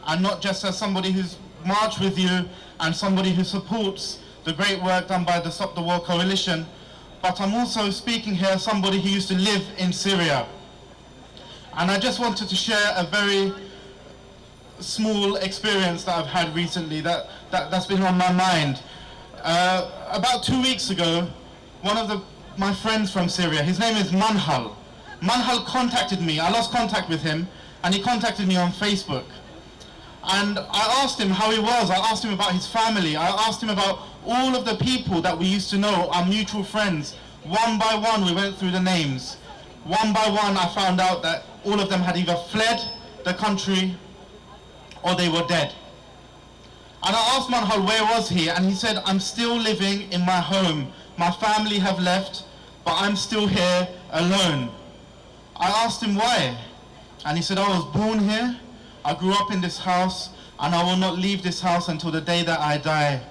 and not just as somebody who's marched with you and somebody who supports the great work done by the Stop the War Coalition, but I'm also speaking here as somebody who used to live in Syria. And I just wanted to share a very small experience that I've had recently that's been on my mind. About 2 weeks ago, one of my friends from Syria, his name is Manhal. Manhal contacted me. I lost contact with him, and he contacted me on Facebook. And I asked him how he was. I asked him about his family. I asked him about all of the people that we used to know, our mutual friends. One by one, we went through the names. One by one, I found out that all of them had either fled the country or they were dead. And I asked Manhal where was he, and he said, I'm still living in my home. My family have left, but I'm still here alone. I asked him why, and he said, I was born here, I grew up in this house, and I will not leave this house until the day that I die.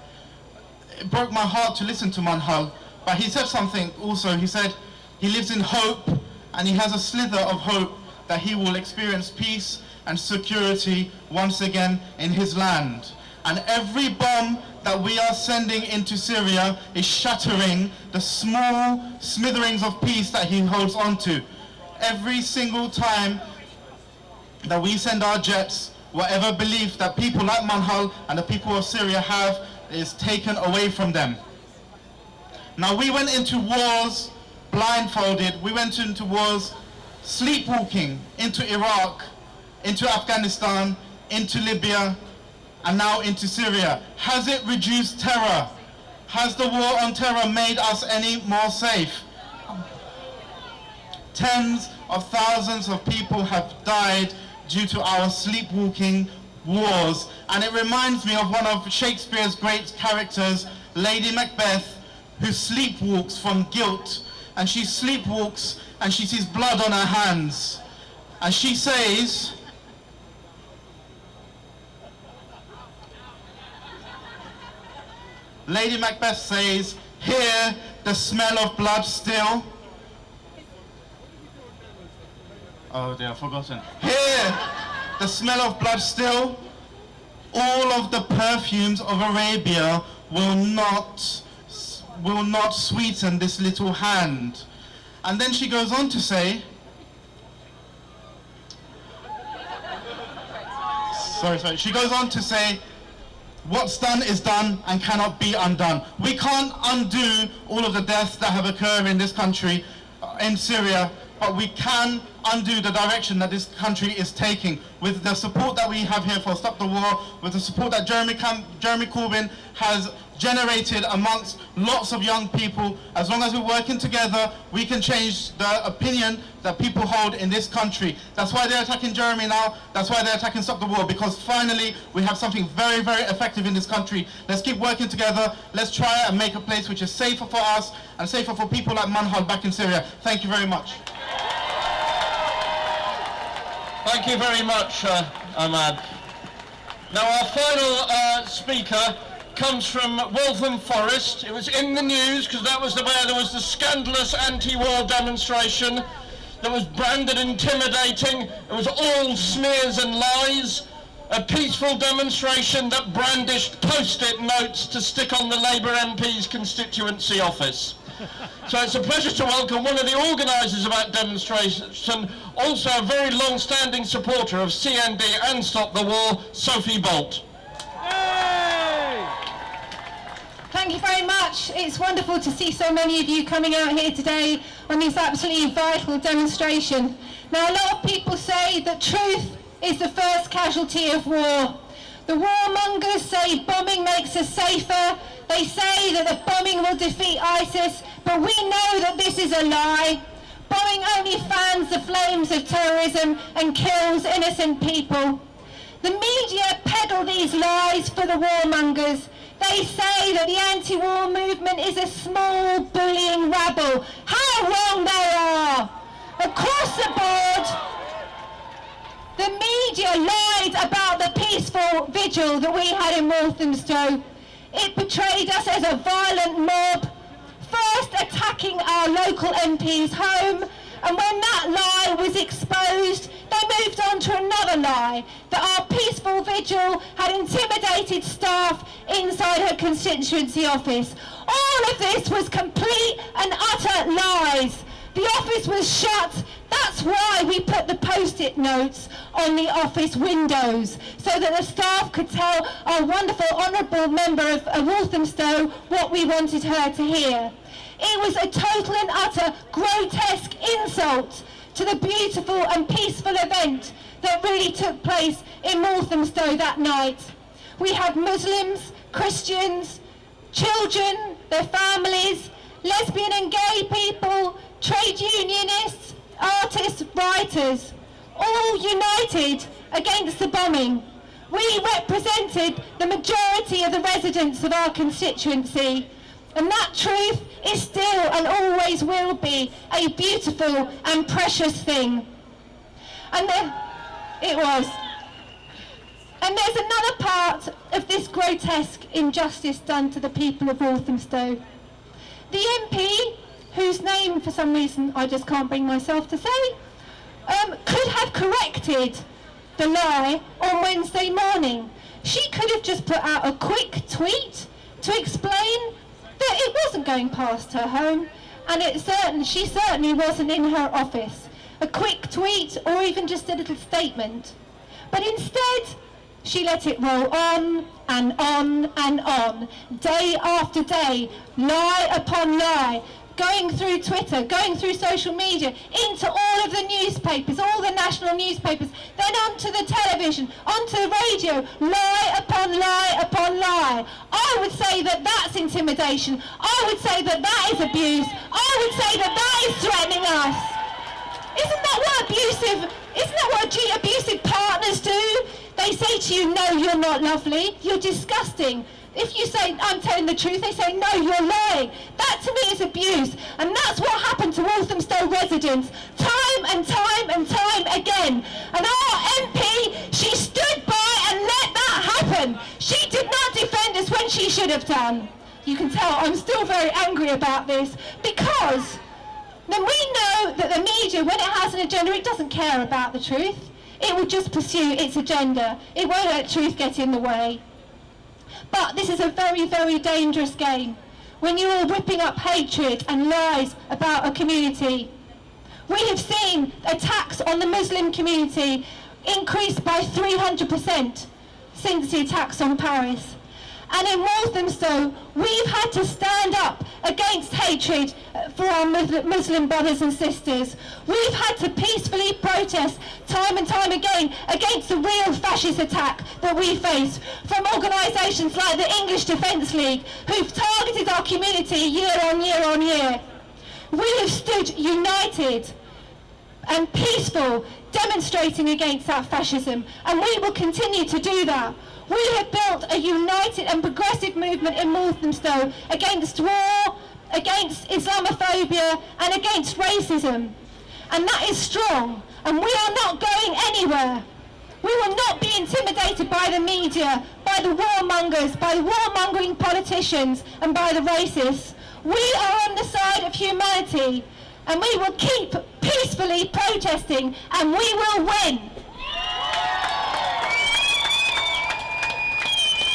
It broke my heart to listen to Manhal, but he said something also. He said he lives in hope, and he has a slither of hope that he will experience peace and security once again in his land. And every bomb that we are sending into Syria is shattering the small smitherings of peace that he holds on to. Every single time that we send our jets, whatever belief that people like Manhal and the people of Syria have is taken away from them. Now, we went into wars blindfolded. We went into wars sleepwalking, into Iraq, into Afghanistan, into Libya, and now into Syria. Has it reduced terror? Has the war on terror made us any more safe? Tens of thousands of people have died due to our sleepwalking wars. And it reminds me of one of Shakespeare's great characters, Lady Macbeth, who sleepwalks from guilt. And she sleepwalks and she sees blood on her hands. And she says, Lady Macbeth says, "Here the smell of blood still." Oh dear, I've forgotten. "Here the smell of blood still. All of the perfumes of Arabia will not sweeten this little hand." And then she goes on to say, she goes on to say, "What's done is done and cannot be undone." We can't undo all of the deaths that have occurred in this country, in Syria, but we can undo the direction that this country is taking with the support that we have here for Stop the War, with the support that Jeremy Corbyn has generated amongst lots of young people. As long as we're working together, we can change the opinion that people hold in this country. That's why they're attacking Jeremy now. That's why they're attacking Stop the War, because finally we have something very, very effective in this country. Let's keep working together. Let's try and make a place which is safer for us and safer for people like Manhal back in Syria. Thank you very much. Thank you very much, Ahmad. Now our final speaker comes from Waltham Forest. It was in the news because that was where there was the scandalous anti-war demonstration that was branded intimidating. It was all smears and lies. A peaceful demonstration that brandished post-it notes to stick on the Labour MP's constituency office. So it's a pleasure to welcome one of the organisers of that demonstration, also a very long-standing supporter of CND and Stop the War, Sophie Bolt. Thank you very much. It's wonderful to see so many of you coming out here today on this absolutely vital demonstration. Now, a lot of people say that truth is the first casualty of war. The warmongers say bombing makes us safer. They say that the bombing will defeat ISIS, but we know that this is a lie. Bombing only fans the flames of terrorism and kills innocent people. The media peddle these lies for the warmongers. They say that the anti-war movement is a small bullying rabble. How wrong they are! Across the board, the media lied about the peaceful vigil that we had in Walthamstow. It portrayed us as a violent mob, first attacking our local MP's home And when that lie was exposed, they moved on to another lie, that our peaceful vigil had intimidated staff inside her constituency office. All of this was complete and utter lies. The office was shut. That's why we put the post-it notes on the office windows, so that the staff could tell our wonderful honourable member of Walthamstow what we wanted her to hear. It was a total and utter grotesque insult to the beautiful and peaceful event that really took place in Walthamstow that night. We had Muslims, Christians, children, their families, lesbian and gay people, trade unionists, artists, writers, all united against the bombing. We represented the majority of the residents of our constituency, and that truth is still and always will be a beautiful and precious thing. And it was. And there's another part of this grotesque injustice done to the people of Walthamstow. The MP, whose name for some reason I just can't bring myself to say, could have corrected the lie on Wednesday morning. She could have just put out a quick tweet to explain that it wasn't going past her home, and she certainly wasn't in her office. A quick tweet or even just a little statement. But instead, she let it roll on and on and on, day after day, lie upon lie, going through Twitter, going through social media, into all of the newspapers, all the national newspapers, then onto the television, onto the radio, lie upon lie upon lie. I would say that that's intimidation. I would say that that is abuse. I would say that that is threatening us. Isn't that what abusive partners do? They say to you, no, you're not lovely, you're disgusting. If you say, I'm telling the truth, they say, no, you're lying. That to me is abuse. And that's what happened to Walthamstow residents time and time and time again. And our MP, she stood by and let that happen. She did not defend us when she should have done. You can tell I'm still very angry about this, because then we know that the media, when it has an agenda, it doesn't care about the truth. It will just pursue its agenda. It won't let truth get in the way. But this is a very, very dangerous game when you are whipping up hatred and lies about a community. We have seen attacks on the Muslim community increase by 300% since the attacks on Paris. And in Walthamstow, we've had to stand up against hatred for our Muslim brothers and sisters. We've had to peacefully protest time and time again against the real fascist attack that we face from organisations like the English Defence League, who've targeted our community year on year on year. We have stood united and peaceful, demonstrating against that fascism, and we will continue to do that. We have built a united and progressive movement in Walthamstow against war, against Islamophobia and against racism. And that is strong, and we are not going anywhere. We will not be intimidated by the media, by the warmongers, by the warmongering politicians and by the racists. We are on the side of humanity, and we will keep peacefully protesting, and we will win.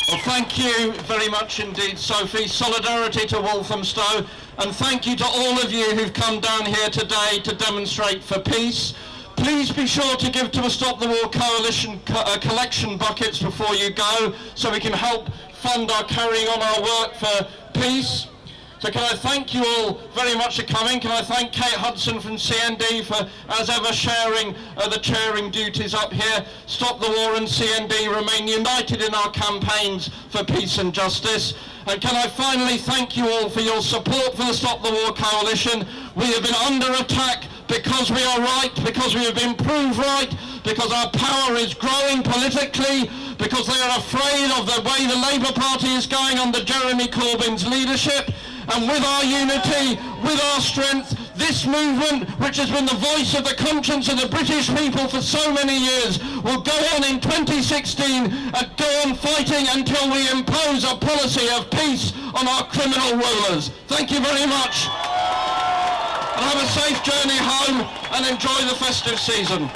Well, thank you very much indeed, Sophie. Solidarity to Walthamstow, and thank you to all of you who've come down here today to demonstrate for peace. Please be sure to give to the Stop the War Coalition collection buckets before you go, so we can help fund our carrying on our work for peace. So can I thank you all very much for coming. Can I thank Kate Hudson from CND for, as ever, sharing the chairing duties up here. Stop the War and CND remain united in our campaigns for peace and justice. And can I finally thank you all for your support for the Stop the War Coalition. We have been under attack because we are right, because we have been proved right, because our power is growing politically, because they are afraid of the way the Labour Party is going under Jeremy Corbyn's leadership. And with our unity, with our strength, this movement, which has been the voice of the conscience of the British people for so many years, will go on in 2016 and go on fighting until we impose a policy of peace on our criminal rulers. Thank you very much. and have a safe journey home and enjoy the festive season.